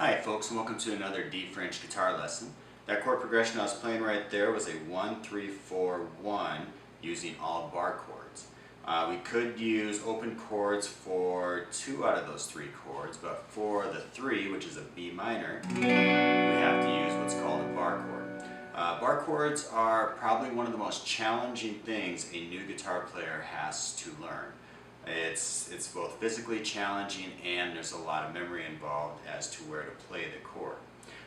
Hi folks, and welcome to another D French guitar lesson. That chord progression I was playing right there was a 1, 3, 4, 1 using all bar chords. We could use open chords for 2 out of those 3 chords, but for the 3, which is a B minor, we have to use what's called a bar chord. Bar chords are probably one of the most challenging things a new guitar player has to learn. It's both physically challenging and there's a lot of memory involved as to where to play the chord.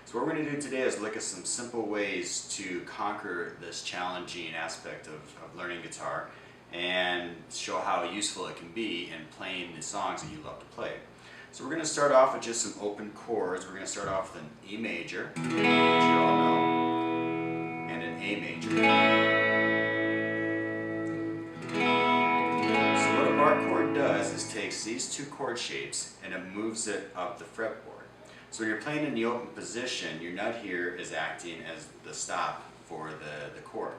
So what we're going to do today is look at some simple ways to conquer this challenging aspect of learning guitar and show how useful it can be in playing the songs that you love to play. So we're going to start off with just some open chords. We're going to start off with an E major, which you all know, and an A major. Does is takes these 2 chord shapes and it moves it up the fretboard. So when you're playing in the open position, your nut here is acting as the stop for the chord.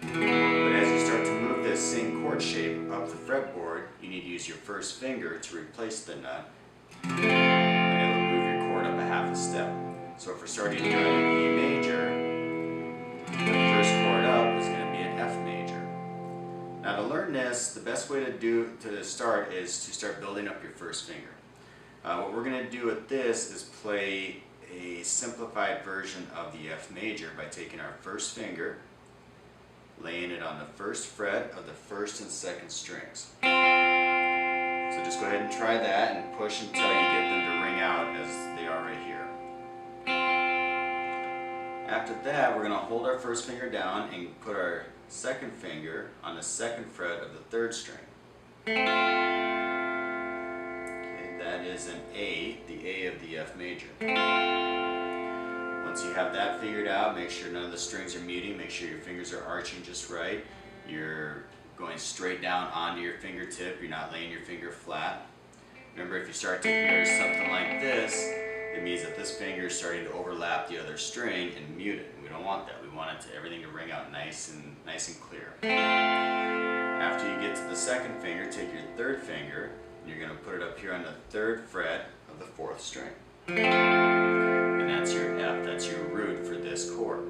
But as you start to move this same chord shape up the fretboard, you need to use your first finger to replace the nut, and it will move your chord up a half a step. So if we're starting here on an E major, the first chord up is going to be an F major. Now to learn this, the best way to start is to start building up your first finger. What we're going to do with this is play a simplified version of the F major by taking our first finger, laying it on the first fret of the first and second strings. So just go ahead and try that and push until you get them to ring out as they are right here. After that, we're going to hold our first finger down and put our second finger on the second fret of the third string. Okay, that is an A, the A of the F major. Once you have that figured out, make sure none of the strings are muting, make sure your fingers are arching just right. You're going straight down onto your fingertip, you're not laying your finger flat. Remember, if you start to hear something like this, it means that this finger is starting to overlap the other string and mute it. We don't want that. We want everything to ring out nice and clear. After you get to the second finger, take your third finger, and you're going to put it up here on the third fret of the fourth string. And that's your F, that's your root for this chord.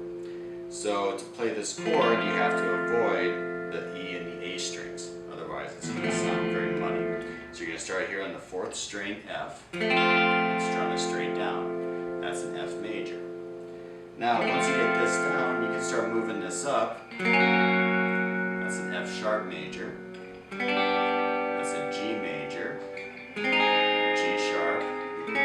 So to play this chord, you have to avoid the E and the A strings. Otherwise, it's going to sound very muddy. So you're going to start here on the fourth string, F, and strum it straight down. That's an F major. Now, once you get this down, you can start moving this up. That's an F sharp major. That's a G major, G sharp, A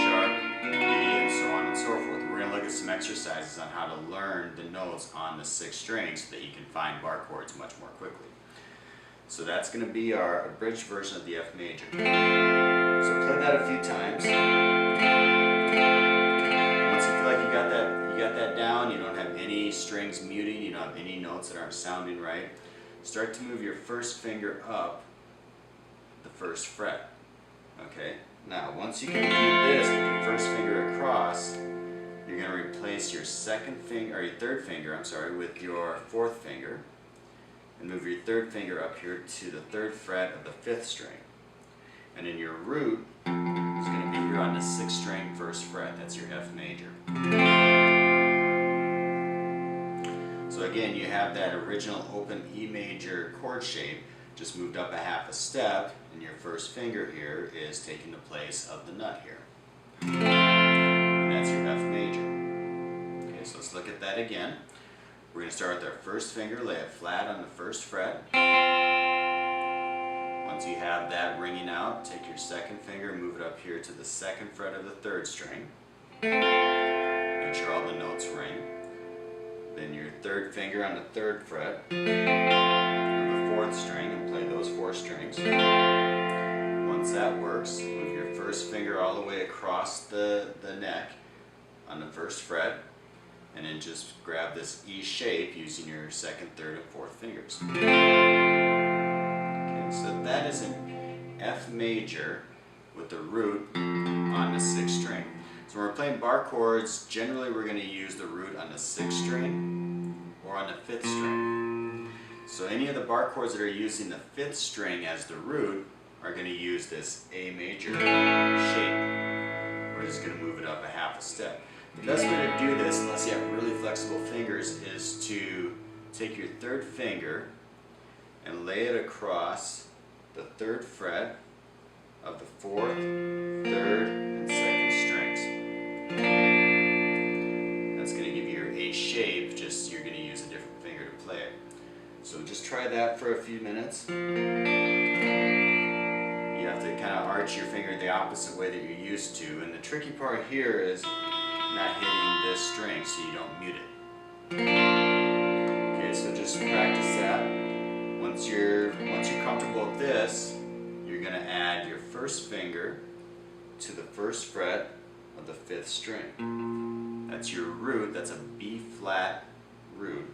sharp, B, and so on and so forth. We're going to look at some exercises on how to learn the notes on the 6th string so that you can find bar chords much more quickly. So that's going to be our abridged version of the F major. So play that a few times. Once you feel like you got that down, you don't have any strings muting, you don't have any notes that aren't sounding right, start to move your first finger up the first fret. Okay? Now, once you can do this with your first finger across, you're going to replace your third finger, with your fourth finger. And move your third finger up here to the third fret of the 5th string. And then your root is going to be here on the 6th string, first fret. That's your F major. So again, you have that original open E major chord shape, just moved up a half a step, and your first finger here is taking the place of the nut here. And that's your F major. Okay, so let's look at that again. We're going to start with our first finger, lay it flat on the first fret. Once you have that ringing out, take your second finger, move it up here to the second fret of the 3rd string. Make sure all the notes ring. Then your third finger on the 3rd fret of the 4th string and play those 4 strings. Once that works, move your first finger all the way across the neck on the 1st fret. And then just grab this E shape using your 2nd, 3rd, and 4th fingers. Okay, so that is an F major with the root on the 6th string. So when we're playing bar chords, generally we're going to use the root on the 6th string or on the 5th string. So any of the bar chords that are using the 5th string as the root are going to use this A major shape. we're just going to move it up a half a step. The best way to do this, unless you have really flexible fingers, is to take your third finger and lay it across the third fret of the fourth, third, and second strings. That's going to give you your A shape, just you're going to use a different finger to play it. So just try that for a few minutes. You have to kind of arch your finger the opposite way that you're used to, and the tricky part here is not hitting this string so you don't mute it. Okay, so just practice that. Once you're comfortable with this, you're going to add your first finger to the first fret of the fifth string. That's your root. That's a B flat root.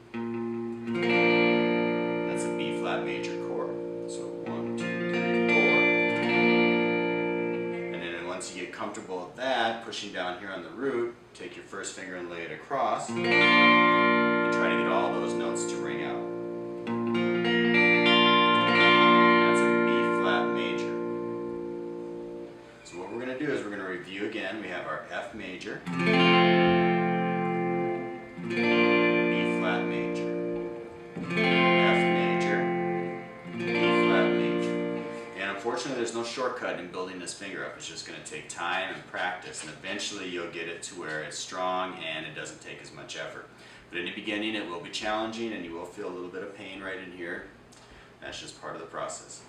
That's a B flat major chord. So 1, 2, 3, 4. And then once you get comfortable with that, pushing down here on the root, take your first finger and lay it across, and try to get all those notes to ring out. That's a B flat major. So what we're going to do is we're going to review again. We have our F major, B flat major, F major, B flat major. And unfortunately there's no shortcut in building this finger up. It's just going to take time and practice, and eventually you'll get it to where it's strong and it doesn't take as much effort. But in the beginning it will be challenging and you will feel a little bit of pain right in here. That's just part of the process.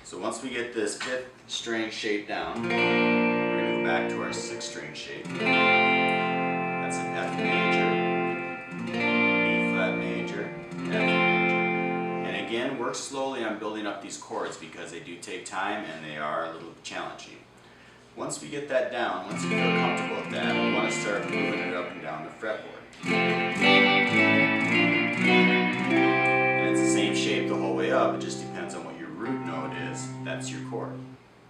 So once we get this fifth string shape down, we're going to go back to our sixth string shape. That's an F major, B flat major, F major. And again, work slowly on building up these chords because they do take time and they are a little challenging. Once we get that down, once you feel comfortable with that, we want to start moving it up and down the fretboard. And it's the same shape the whole way up, it just depends on what your root note is. That's your chord.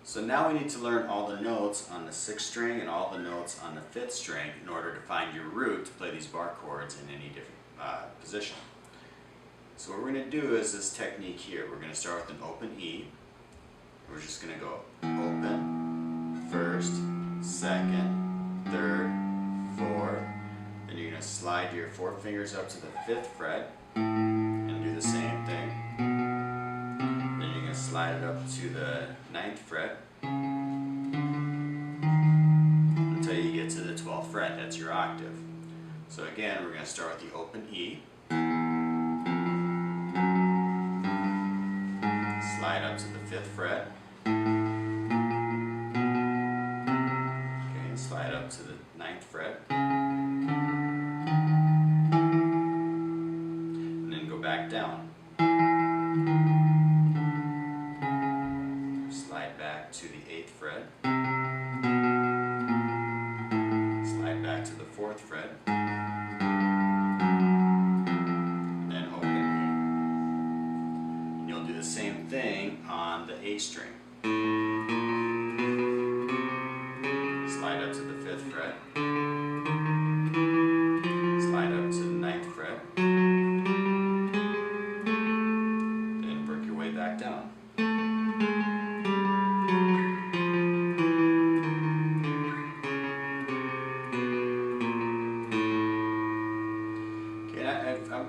So now we need to learn all the notes on the sixth string and all the notes on the fifth string in order to find your root to play these bar chords in any different position. So what we're going to do is this technique here. We're going to start with an open E. We're just going to go open, first, second, third, fourth. Then you're going to slide your four fingers up to the fifth fret and do the same thing. Then you're going to slide it up to the ninth fret until you get to the 12th fret. That's your octave. So again, we're going to start with the open E. Slide up to the fifth fret. Okay, slide up to the ninth fret. And then go back down. Slide back to the eighth fret. Slide back to the fourth fret. Then open E. You'll do the same thing on the A string. Slide up to the fifth fret. Slide up to the ninth fret. Then work your way back down.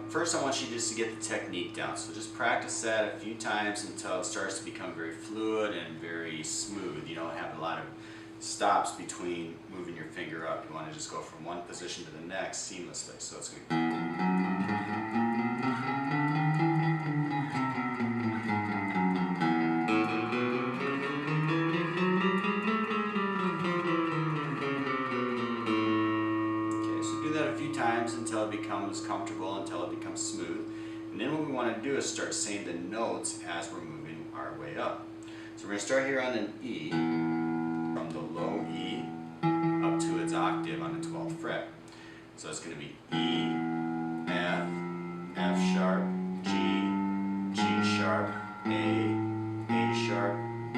First I want you just to get the technique down, so just practice that a few times until it starts to become very fluid and very smooth. You don't have a lot of stops between moving your finger up. You want to just go from one position to the next seamlessly. So it's going to until it becomes comfortable, until it becomes smooth. And then what we want to do is start saying the notes as we're moving our way up. So we're going to start here on an E, from the low E up to its octave on the 12th fret. So it's going to be E, F, F sharp, G, G sharp, A sharp, B,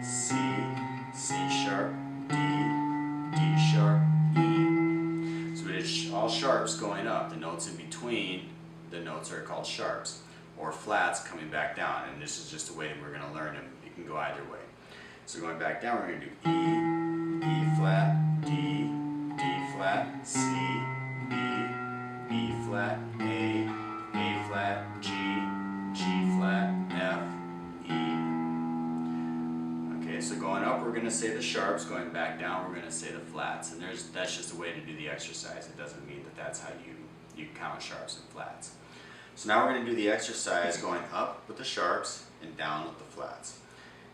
C, C sharp, D, D sharp, all sharps going up. The notes in between the notes are called sharps, or flats coming back down, and this is just a way we're going to learn them. You can go either way. So going back down, we're going to do E, E flat, D, D flat, C, B, B flat, A flat, G, G flat, F, E. Okay, so going up we're going to say the sharps, going back down we're going to say the flats, and that's just a way to do the exercise. It doesn't mean that that's how you count sharps and flats. So now we're going to do the exercise going up with the sharps and down with the flats.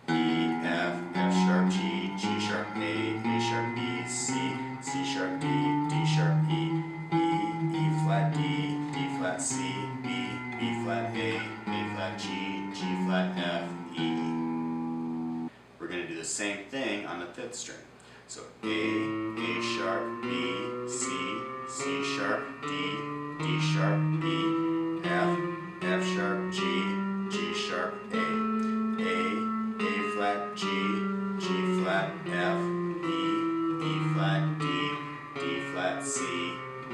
E, F, F sharp, G, G sharp, A sharp, B, C, C sharp, D, D sharp, E, E flat, D, D flat, C, B, B flat, A flat, G, G flat, F, E. We're going to do the same thing on the 5th string. So A sharp, B, C, C sharp, D, D sharp, E, F sharp, G, G sharp, A flat, G, G flat, F, E flat, D, D flat, C, B,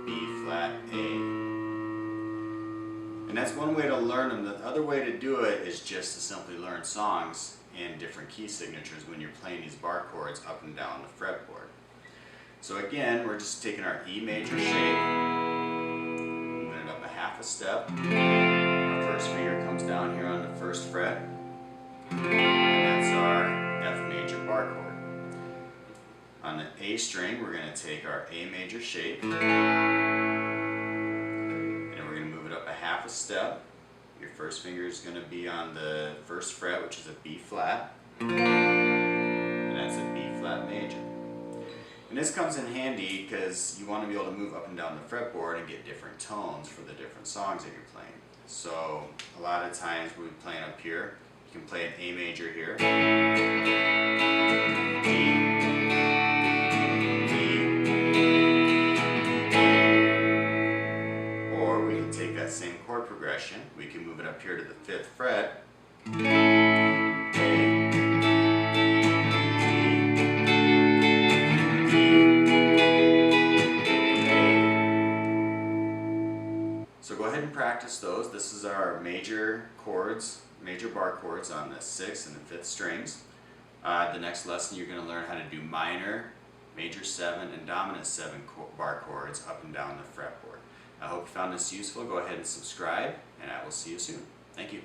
B flat, A. And that's one way to learn them. The other way to do it is just to simply learn songs in different key signatures when you're playing these bar chords up and down the fretboard. So again, we're just taking our E major shape, moving it up a half a step. Our first finger comes down here on the 1st fret, and that's our F major bar chord. On the A string, we're going to take our A major shape, and we're going to move it up a half a step. Your first finger is going to be on the 1st fret, which is a B flat, and that's a B flat major. And this comes in handy because you want to be able to move up and down the fretboard and get different tones for the different songs that you're playing. So a lot of times we'll be playing up here. You can play an A major here, or we can take that same chord progression, we can move it up here to the 5th fret, So go ahead and practice those. This is our major chords, major bar chords on the 6th and the 5th strings. The next lesson you're going to learn how to do minor, major 7, and dominant 7 bar chords up and down the fretboard. I hope you found this useful. Go ahead and subscribe, and I will see you soon. Thank you.